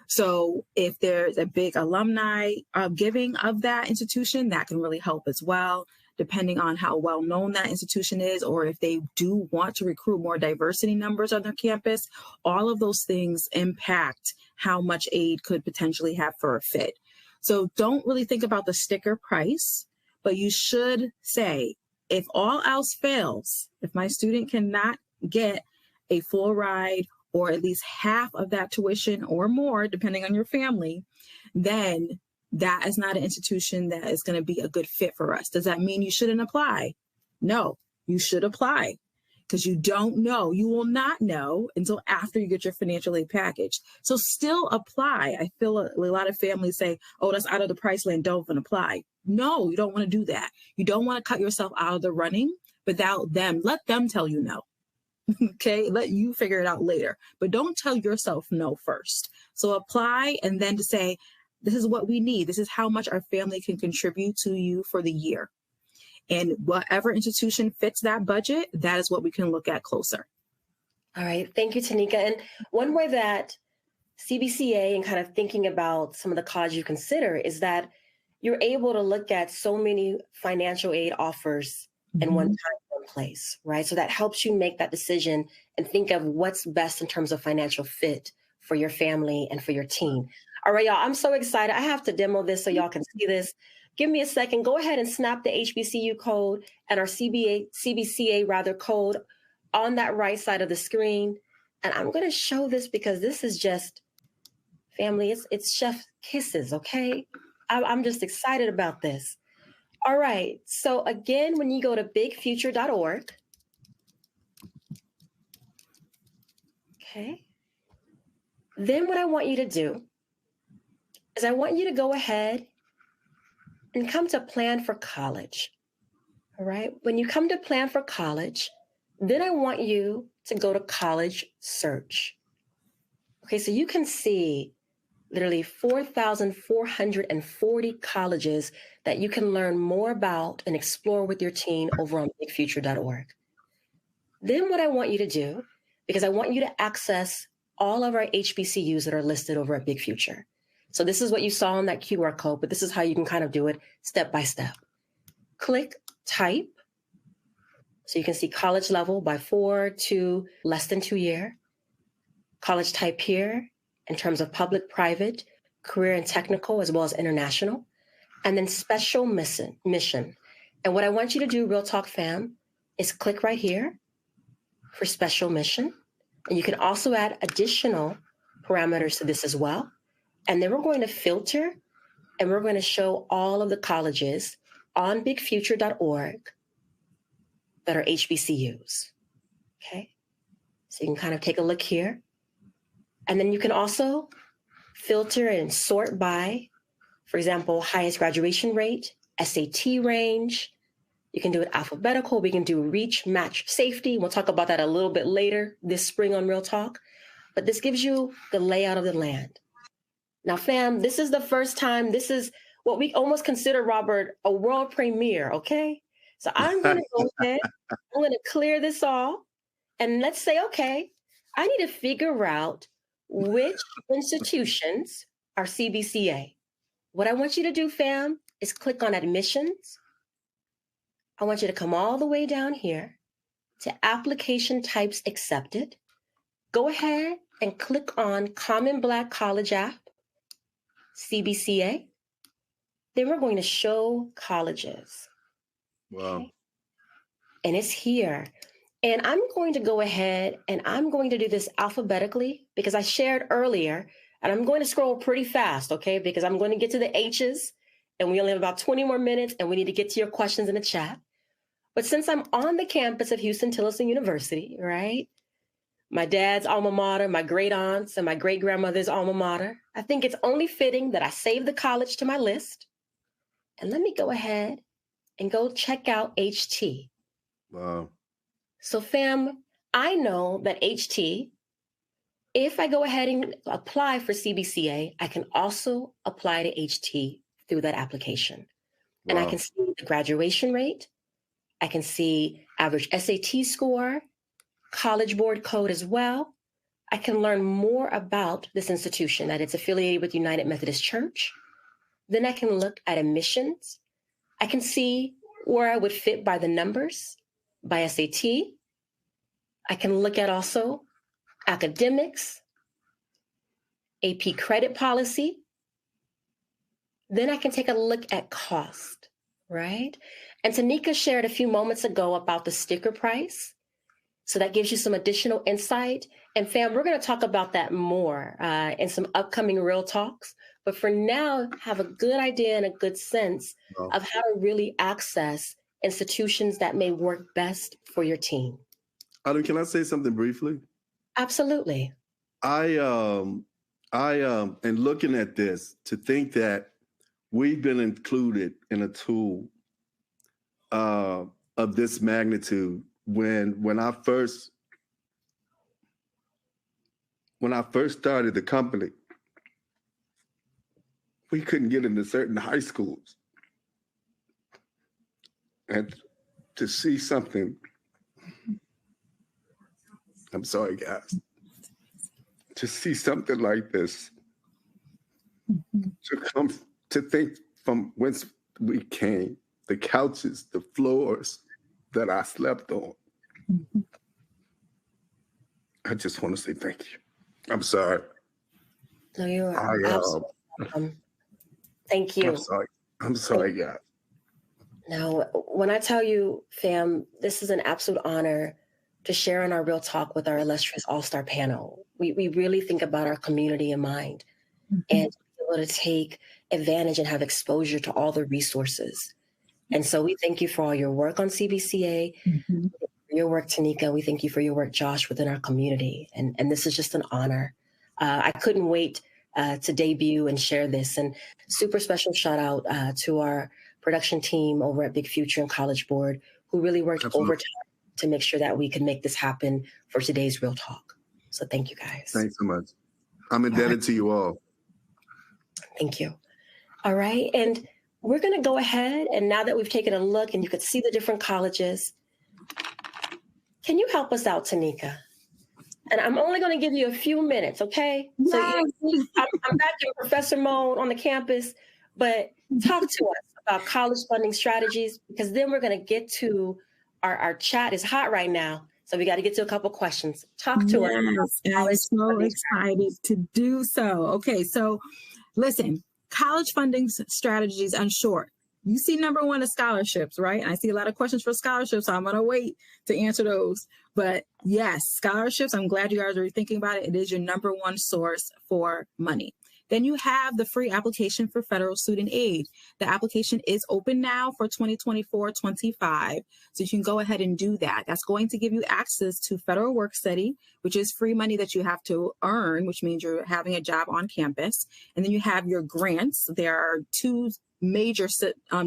So if there's a big alumni giving of that institution, that can really help as well, depending on how well known that institution is, or if they do want to recruit more diversity numbers on their campus. All of those things impact how much aid could potentially have for a fit. So don't really think about the sticker price, but you should say, if all else fails, if my student cannot get a full ride or at least half of that tuition or more, depending on your family, then that is not an institution that is going to be a good fit for us. Does that mean you shouldn't apply? No, you should apply because you don't know. You will not know until after you get your financial aid package. So still apply. I feel a lot of families say, oh, that's out of the price land, don't even apply. No, you don't want to do that. You don't want to cut yourself out of the running without them. Let them tell you no. Okay, let you figure it out later, but don't tell yourself no first. So apply, and then to say, this is what we need. This is how much our family can contribute to you for the year. And whatever institution fits that budget, that is what we can look at closer. All right. Thank you, Tanika. And one way that CBCA and kind of thinking about some of the colleges you consider is that you're able to look at so many financial aid offers in one time, one place, right? So that helps you make that decision and think of what's best in terms of financial fit for your family and for your team. All right, y'all, I'm so excited. I have to demo this so y'all can see this. Give me a second. Go ahead and snap the HBCU code and our CBCA code on that right side of the screen. And I'm going to show this because this is just, family, it's chef kisses, okay? I'm just excited about this. All right. So again, when you go to bigfuture.org, okay, then what I want you to do is I want you to go ahead and come to Plan for College. All right. When you come to Plan for College, then I want you to go to College Search. Okay. So you can see literally 4,440 colleges that you can learn more about and explore with your teen over on bigfuture.org. Then what I want you to do, because I want you to access all of our HBCUs that are listed over at Big Future. So this is what you saw on that QR code, but this is how you can kind of do it step by step. Click type. So you can see college level by 4 to less than 2 year. College type here in terms of public, private, career and technical, as well as international. And then special mission. And what I want you to do, Real Talk fam, is click right here for special mission. And you can also add additional parameters to this as well. And then we're going to filter and we're going to show all of the colleges on bigfuture.org that are HBCUs. Okay. So you can kind of take a look here. And then you can also filter and sort by, for example, highest graduation rate, SAT range. You can do it alphabetical. We can do reach, match, safety. We'll talk about that a little bit later this spring on Real Talk. But this gives you the layout of the land. Now, fam, this is the first time. This is what we almost consider, Robert, a world premiere, okay? So I'm going to go ahead. I'm going to clear this all. And let's say, okay, I need to figure out which institutions are CBCA. What I want you to do, fam, is click on admissions. I want you to come all the way down here to application types accepted. Go ahead and click on Common Black College App, CBCA. Then we're going to show colleges. Wow. Okay. And it's here. And I'm going to go ahead and I'm going to do this alphabetically because I shared earlier, and I'm going to scroll pretty fast, okay? Because I'm going to get to the H's and we only have about 20 more minutes and we need to get to your questions in the chat. But since I'm on the campus of Houston-Tillotson University, right? My dad's alma mater, my great aunts and my great grandmother's alma mater, I think it's only fitting that I save the college to my list. And let me go ahead and go check out HT. Wow. So fam, I know that HT, if I go ahead and apply for CBCA, I can also apply to HT through that application. And I can see the graduation rate. I can see average SAT score, College Board code as well. I can learn more about this institution, that it's affiliated with United Methodist Church. Then I can look at admissions. I can see where I would fit by the numbers, by SAT. I can look at also academics, AP credit policy. Then I can take a look at cost, right? And Tanika shared a few moments ago about the sticker price. So that gives you some additional insight. And fam, we're going to talk about that more in some upcoming Real Talks. But for now, have a good idea and a good sense of how to really access institutions that may work best for your team? Autumn, can I say something briefly? Absolutely. And looking at this, to think that we've been included in a tool of this magnitude when I first started the company, we couldn't get into certain high schools. And to see something, I'm sorry, guys, to see something like this, to think from whence we came, the couches, the floors that I slept on. I just want to say thank you. I'm sorry. No, you are absolutely welcome. Thank you. I'm sorry, guys. Now, when I tell you, fam, this is an absolute honor to share in our Real Talk with our illustrious all-star panel. We really think about our community in mind and to be able to take advantage and have exposure to all the resources. And so we thank you for all your work on CBCA, for your work, Tanika. We thank you for your work, Josh, within our community. And this is just an honor. I couldn't wait to debut and share this. And super special shout out to our production team over at Big Future and College Board, who really worked overtime to make sure that we could make this happen for today's Real Talk. So thank you, guys. Thanks so much. I'm indebted to you all. Thank you. All right. And we're going to go ahead. And now that we've taken a look and you could see the different colleges, can you help us out, Tanika? And I'm only going to give you a few minutes, okay? Yes. So I'm back in professor mode on the campus, but talk to us about college funding strategies, because then we're going to get to our chat is hot right now. So we got to get to a couple questions. Talk to us. I'm so excited to do so. Okay, so listen, college funding strategies in short. You see number one is scholarships, right? I see a lot of questions for scholarships, so I'm going to wait to answer those. But yes, scholarships, I'm glad you guys are thinking about it. It is your number one source for money. Then you have the free application for federal student aid. The application is open now for 2024-25, so you can go ahead and do that. That's going to give you access to federal work study, which is free money that you have to earn, which means you're having a job on campus. And then you have your grants. There are two major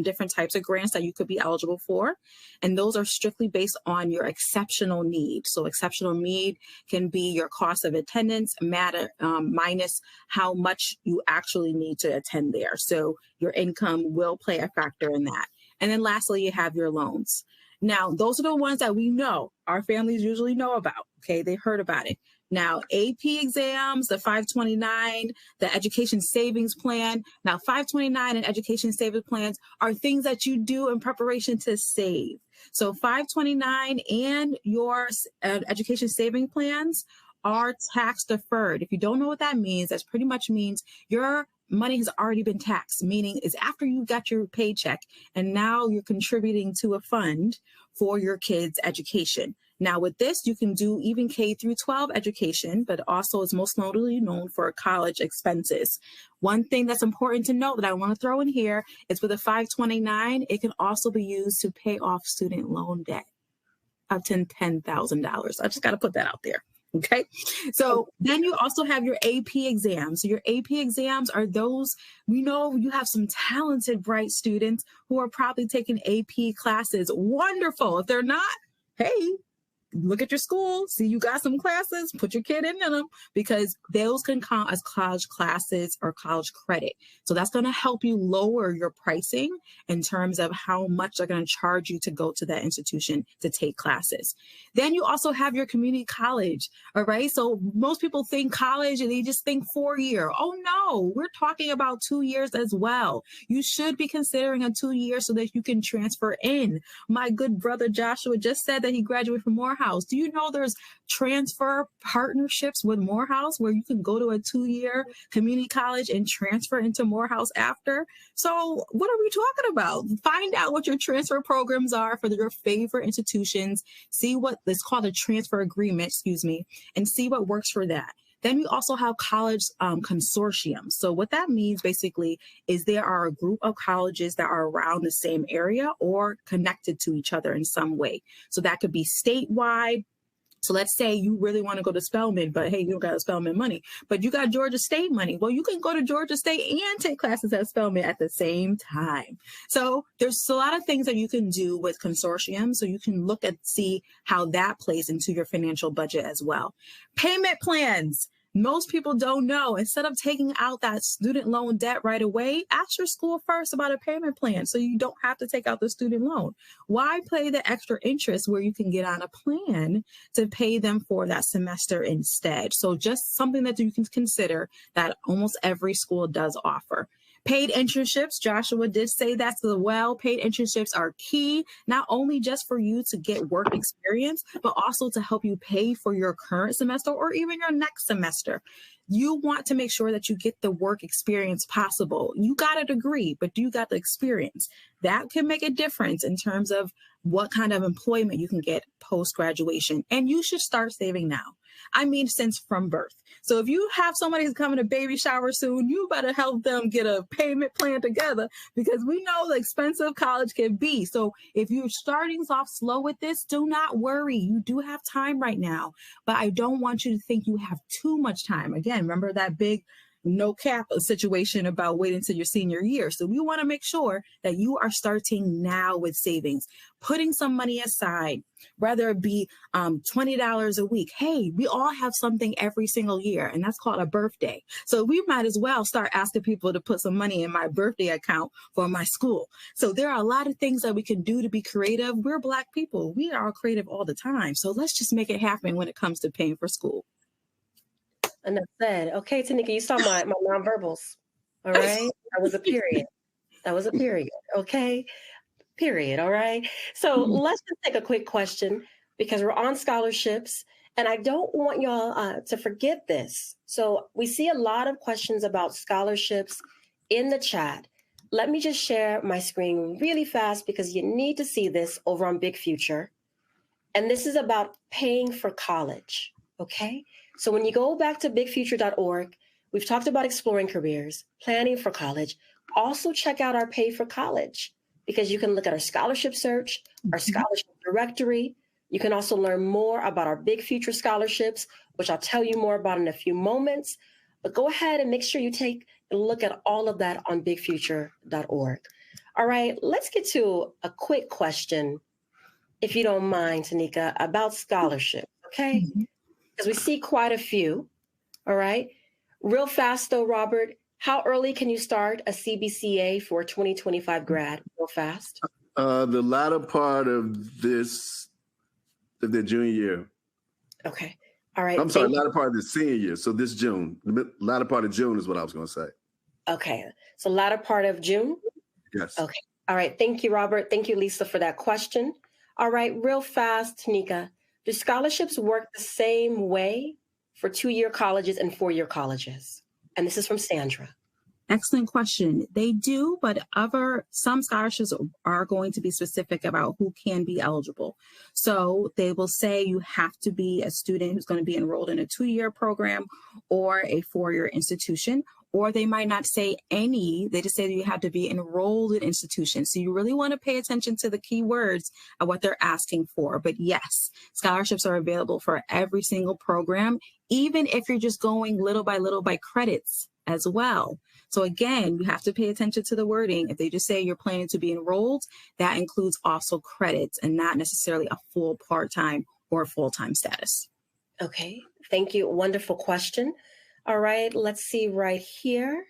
different types of grants that you could be eligible for. And those are strictly based on your exceptional need. So exceptional need can be your cost of attendance minus how much you actually need to attend there. So your income will play a factor in that. And then lastly, you have your loans. Now, those are the ones that we know, our families usually know about, okay? They heard about it. Now, AP exams, the 529, the education savings plan. Now, 529 and education savings plans are things that you do in preparation to save. So 529 and your education saving plans are tax deferred. If you don't know what that means, that pretty much means your money has already been taxed, meaning it's after you got your paycheck and now you're contributing to a fund for your kids' education. Now with this, you can do even K through 12 education, but also is most notably known for college expenses. One thing that's important to note that I want to throw in here is with a 529, it can also be used to pay off student loan debt up to $10,000. I just got to put that out there. Okay. So then you also have your AP exams. So your AP exams are those, we know you have some talented, bright students who are probably taking AP classes. Wonderful. If they're not, hey, look at your school, see you got some classes, put your kid in them, because those can count as college classes or college credit. So that's going to help you lower your pricing in terms of how much they're going to charge you to go to that institution to take classes. Then you also have your community college. All right. So most people think college and they just think 4-year. Oh no, we're talking about 2 years as well. You should be considering a 2 year so that you can transfer in. My good brother Joshua just said that he graduated from Morehouse. Do you know there's transfer partnerships with Morehouse where you can go to a 2-year community college and transfer into Morehouse after? So what are we talking about? Find out what your transfer programs are for your favorite institutions. See what it's called a transfer agreement, and see what works for that. Then we also have college consortiums. So what that means basically is there are a group of colleges that are around the same area or connected to each other in some way. So that could be statewide. So let's say you really want to go to Spelman, but hey, you don't got Spelman money, but you got Georgia State money. Well, you can go to Georgia State and take classes at Spelman at the same time. So there's a lot of things that you can do with consortium. So you can look at, see how that plays into your financial budget as well. Payment plans. Most people don't know. Instead of taking out that student loan debt right away, ask your school first about a payment plan so you don't have to take out the student loan. Why pay the extra interest where you can get on a plan to pay them for that semester instead? So just something that you can consider that almost every school does offer. Paid internships, Joshua did say that as well. Paid internships are key, not only just for you to get work experience, but also to help you pay for your current semester or even your next semester. You want to make sure that you get the work experience possible. You got a degree, but do you got the experience? That can make a difference in terms of what kind of employment you can get post-graduation. And you should start saving now. I mean, since from birth. So if you have somebody who's coming to baby shower soon, you better help them get a payment plan together because we know the expensive college can be. So if you're starting off slow with this, do not worry. You do have time right now, but I don't want you to think you have too much time. Again, remember that big no cap situation about waiting until your senior year. So we want to make sure that you are starting now with savings, putting some money aside, whether it be $20 a week. Hey, we all have something every single year, and that's called a birthday. So we might as well start asking people to put some money in my birthday account for my school. So there are a lot of things that we can do to be creative. We're Black people. We are creative all the time. So let's just make it happen when it comes to paying for school. Enough said. Okay, Tanika, you saw my nonverbals. All right. That was a period. That was a period. Okay. Period. All right. So let's just take a quick question because we're on scholarships and I don't want y'all to forget this. So we see a lot of questions about scholarships in the chat. Let me just share my screen really fast because you need to see this over on Big Future. And this is about paying for college. Okay. So when you go back to bigfuture.org, we've talked about exploring careers, planning for college. Also check out our Pay for College because you can look at our scholarship search, our scholarship directory. You can also learn more about our Big Future scholarships, which I'll tell you more about in a few moments. But go ahead and make sure you take a look at all of that on bigfuture.org. All right, let's get to a quick question, if you don't mind, Tanika, about scholarship, okay? Because we see quite a few, all right? Real fast though, Robert, how early can you start a CBCA for 2025 grad? Real fast. The latter part of their junior year. Okay, all right. I'm sorry, latter part of the senior year. So this June, the latter part of June is what I was going to say. Okay, so latter part of June? Yes. Okay, all right. Thank you, Robert. Thank you, Lisa, for that question. All right, real fast, Tanika. Do scholarships work the same way for 2-year colleges and 4-year colleges? And this is from Sandra. Excellent question. They do, but some scholarships are going to be specific about who can be eligible. So they will say you have to be a student who's going to be enrolled in a 2-year program or a 4-year institution, or they might not say any. They just say that you have to be enrolled in institutions. So you really want to pay attention to the key words of what they're asking for. But yes, scholarships are available for every single program, even if you're just going little by credits as well. So again, you have to pay attention to the wording. If they just say you're planning to be enrolled, that includes also credits and not necessarily a full part-time or full-time status. Okay, thank you. Wonderful question. All right, let's see right here.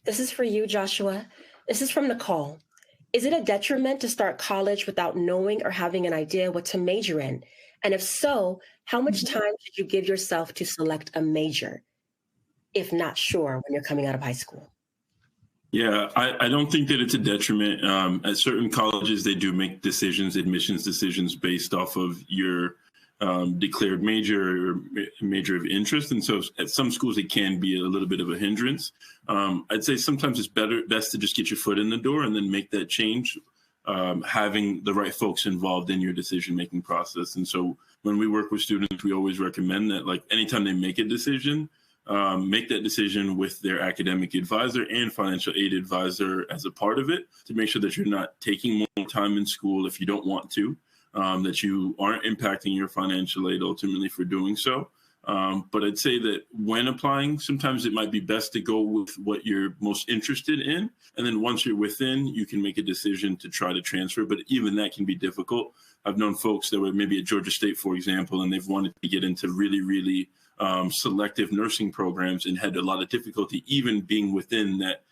This is for you, Joshua. This is from Nicole. Is it a detriment to start college without knowing or having an idea what to major in? And if so, how much time should you give yourself to select a major, if not sure when you're coming out of high school? Yeah, I don't think that it's a detriment. At certain colleges, they do make admissions decisions based off of your declared major or major of interest. And so at some schools, it can be a little bit of a hindrance. I'd say sometimes it's best to just get your foot in the door and then make that change, having the right folks involved in your decision-making process. And so when we work with students, we always recommend that, like, anytime they make a decision, make that decision with their academic advisor and financial aid advisor as a part of it, to make sure that you're not taking more time in school if you don't want to, that you aren't impacting your financial aid ultimately for doing so. But I'd say that when applying, sometimes it might be best to go with what you're most interested in. And then once you're within, you can make a decision to try to transfer. But even that can be difficult. I've known folks that were maybe at Georgia State, for example, and they've wanted to get into really, really selective nursing programs and had a lot of difficulty even being within that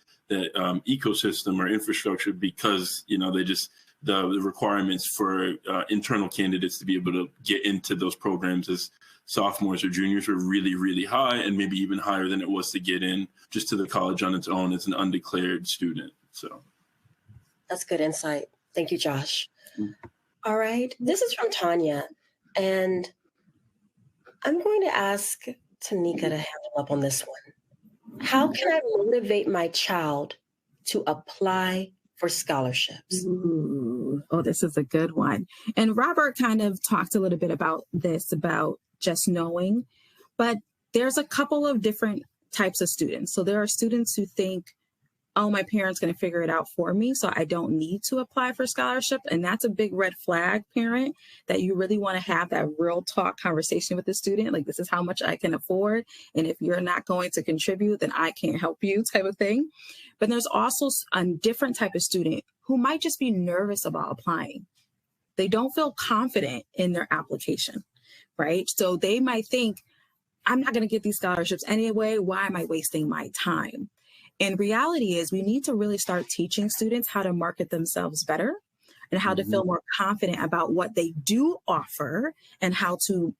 ecosystem or infrastructure, because, you know, they just, the requirements for internal candidates to be able to get into those programs as sophomores or juniors were really, really high, and maybe even higher than it was to get in just to the college on its own as an undeclared student. So that's good insight. Thank you, Josh. All right. This is from Tanya, and I'm going to ask Tanika to handle up on this one. How can I motivate my child to apply for scholarships? Ooh, oh, this is a good one. And Robert kind of talked a little bit about this, about just knowing, but there's a couple of different types of students. So there are students who think, oh, my parent's going to figure it out for me, so I don't need to apply for scholarship. And that's a big red flag, parent, that you really want to have that real talk conversation with the student. Like, this is how much I can afford. And if you're not going to contribute, then I can't help you, type of thing. But there's also a different type of student who might just be nervous about applying. They don't feel confident in their application, right? So they might think, I'm not going to get these scholarships anyway. Why am I wasting my time? And reality is, we need to really start teaching students how to market themselves better and how to feel more confident about what they do offer and how to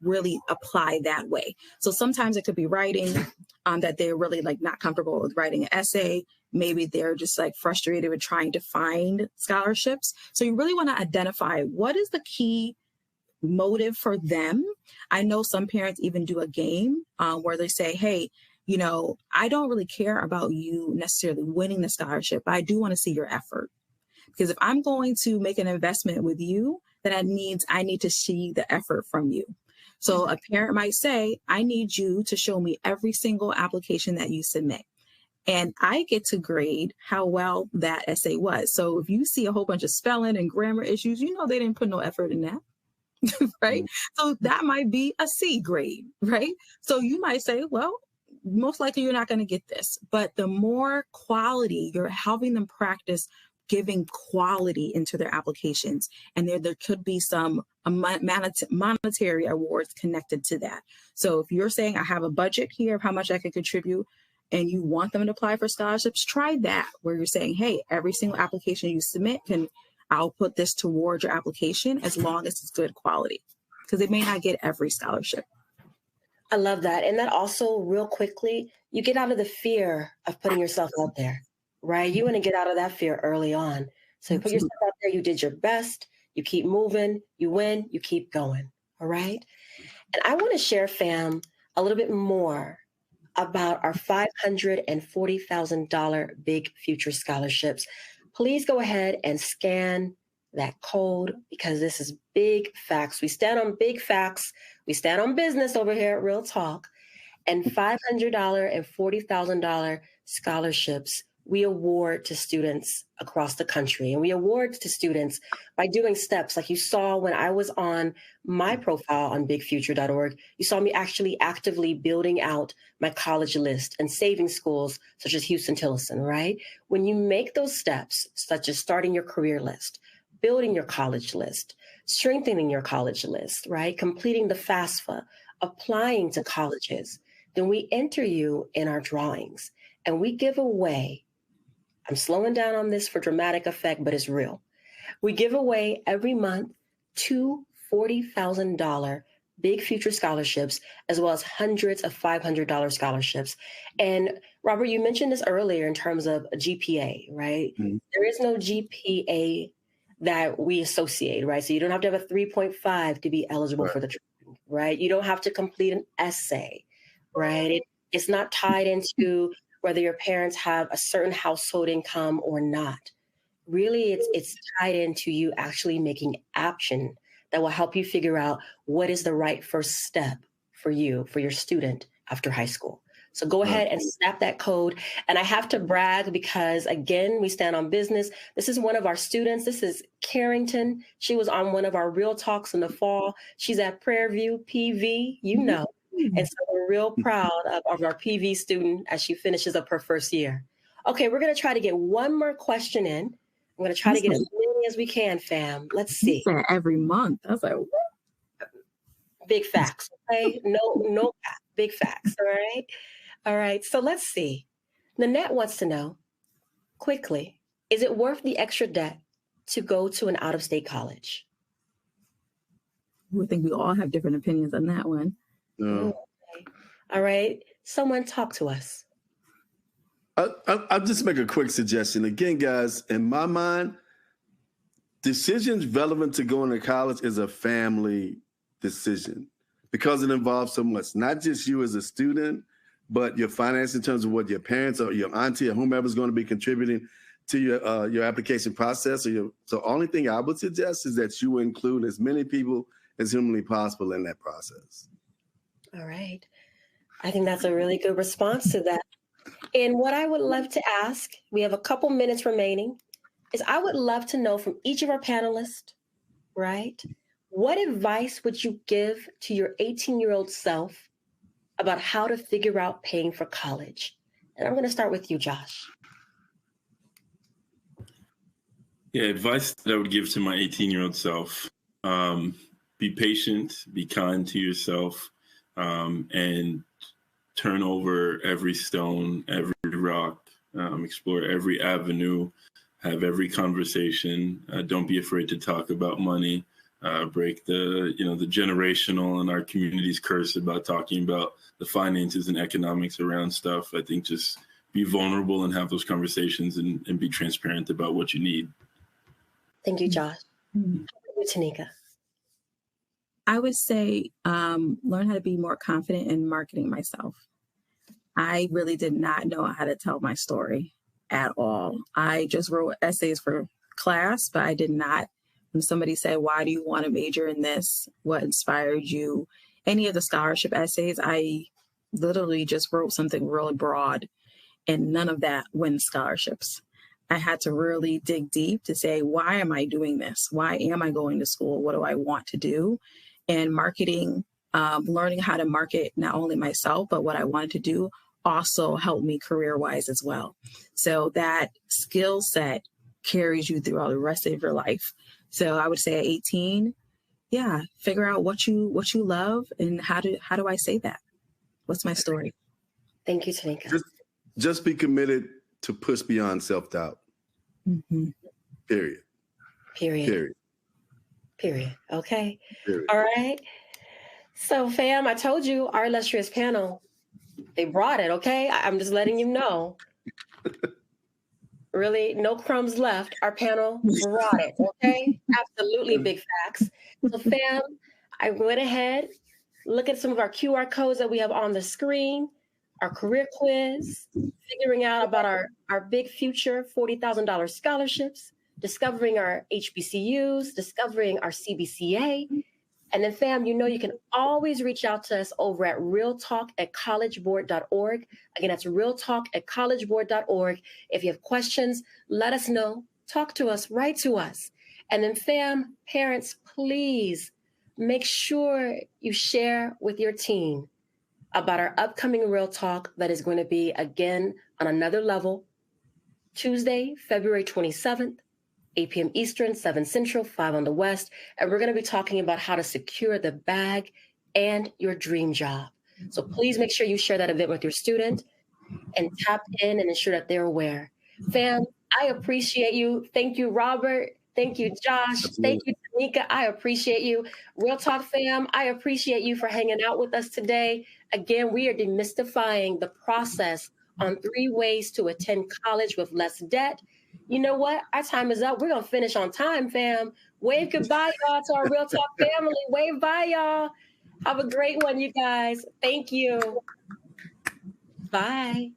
really apply that way. So sometimes it could be writing, that they're really like not comfortable with writing an essay. Maybe they're just like frustrated with trying to find scholarships. So you really want to identify what is the key motive for them. I know some parents even do a game where they say, hey, you know, I don't really care about you necessarily winning the scholarship, but I do want to see your effort. Because if I'm going to make an investment with you, then I need to see the effort from you. So a parent might say, I need you to show me every single application that you submit. And I get to grade how well that essay was. So if you see a whole bunch of spelling and grammar issues, you know they didn't put no effort in that. Right? So that might be a C grade, right? So you might say, well, most likely you're not going to get this. But the more quality, you're helping them practice giving quality into their applications. And there could be some monetary awards connected to that. So if you're saying, I have a budget here of how much I can contribute, and you want them to apply for scholarships, try that, where you're saying, hey, every single application you submit, I'll put this towards your application as long as it's good quality, because they may not get every scholarship. I love that. And that also, real quickly, you get out of the fear of putting yourself out there, right? You want to get out of that fear early on. So you put yourself out there, you did your best, you keep moving, you win, you keep going, all right? And I want to share, fam, a little bit more about our $540,000 Big Future Scholarships. Please go ahead and scan that code, because this is big facts. We stand on big facts. We stand on business over here at Real Talk. And $500 and $40,000 scholarships we award to students across the country. And we award to students by doing steps like you saw when I was on my profile on bigfuture.org. You saw me actually actively building out my college list and saving schools such as Houston-Tillotson, right? When you make those steps, such as starting your career list, building your college list, strengthening your college list, right? Completing the FAFSA, applying to colleges, then we enter you in our drawings and we give away, I'm slowing down on this for dramatic effect, but it's real. We give away every month 2 $40,000 Big Future scholarships, as well as hundreds of $500 scholarships. And Robert, you mentioned this earlier in terms of a GPA, right? Mm-hmm. There is no GPA that we associate, right? So you don't have to have a 3.5 to be eligible for the training, right? You don't have to complete an essay, right? It's not tied into whether your parents have a certain household income or not. Really, it's tied into you actually making action that will help you figure out what is the right first step for you, for your student after high school. So go ahead and snap that code. And I have to brag because, again, we stand on business. This is one of our students. This is Carrington. She was on one of our Real Talks in the fall. She's at Prairie View PV, you know. And so we're real proud of our PV student as she finishes up her first year. Okay, we're going to try to get one more question in. I'm going to try to get as many as we can, fam. Let's see. Every month. I was like, what? Big facts, okay? No, big facts, all right? All right, so let's see. Nanette wants to know, quickly, is it worth the extra debt to go to an out-of-state college? I think we all have different opinions on that one. No. Okay. All right, someone talk to us. I'll just make a quick suggestion. Again, guys, in my mind, decisions relevant to going to college is a family decision because it involves so much, not just you as a student, but your finance in terms of what your parents or your auntie or whomever is going to be contributing to your application process. So the only thing I would suggest is that you include as many people as humanly possible in that process. All right. I think that's a really good response to that. And what I would love to ask, we have a couple minutes remaining, is I would love to know from each of our panelists, right? What advice would you give to your 18-year-old self about how to figure out paying for college? And I'm going to start with you, Josh. Yeah, advice that I would give to my 18-year-old self, be patient, be kind to yourself, and turn over every stone, every rock, explore every avenue, have every conversation. Don't be afraid to talk about money. Break the generational and our community's curse about talking about the finances and economics around stuff. I think just be vulnerable and have those conversations and be transparent about what you need. Thank you, Josh. How about you, Tanika? I would say learn how to be more confident in marketing myself. I really did not know how to tell my story at all. I just wrote essays for class, but I did not. When somebody said, why do you want to major in this? What inspired you? Any of the scholarship essays, I literally just wrote something really broad, and none of that wins scholarships. I had to really dig deep to say, why am I doing this? Why am I going to school? What do I want to do? And marketing, learning how to market not only myself, but what I wanted to do also helped me career-wise as well. So that skill set carries you throughout the rest of your life. So I would say at 18, figure out what you love and how do I say that? What's my story? Thank you, Tanika. Just be committed to push beyond self-doubt. Mm-hmm. Period. Okay. Period. All right. So, fam, I told you our illustrious panel, they brought it, okay? I'm just letting you know. Really, no crumbs left. Our panel brought it, okay? Absolutely big facts. So, fam, I went ahead, look at some of our QR codes that we have on the screen, our career quiz, figuring out about our big future $40,000 scholarships, discovering our HBCUs, discovering our CBCA. And then, fam, you can always reach out to us over at realtalk@collegeboard.org. Again, that's realtalk@collegeboard.org. If you have questions, let us know. Talk to us, write to us. And then, fam, parents, please make sure you share with your teen about our upcoming Real Talk that is going to be, again, on another level, Tuesday, February 27th. 8 p.m. Eastern, 7 Central, 5 on the West. And we're going to be talking about how to secure the bag and your dream job. So please make sure you share that event with your student and tap in and ensure that they're aware. Fam, I appreciate you. Thank you, Robert. Thank you, Josh. Thank you, Tanika. I appreciate you. Real Talk fam, I appreciate you for hanging out with us today. Again, we are demystifying the process on 3 ways to attend college with less debt. You know what? Our time is up. We're going to finish on time, fam. Wave goodbye, y'all, to our Real Talk family. Wave bye, y'all. Have a great one, you guys. Thank you. Bye.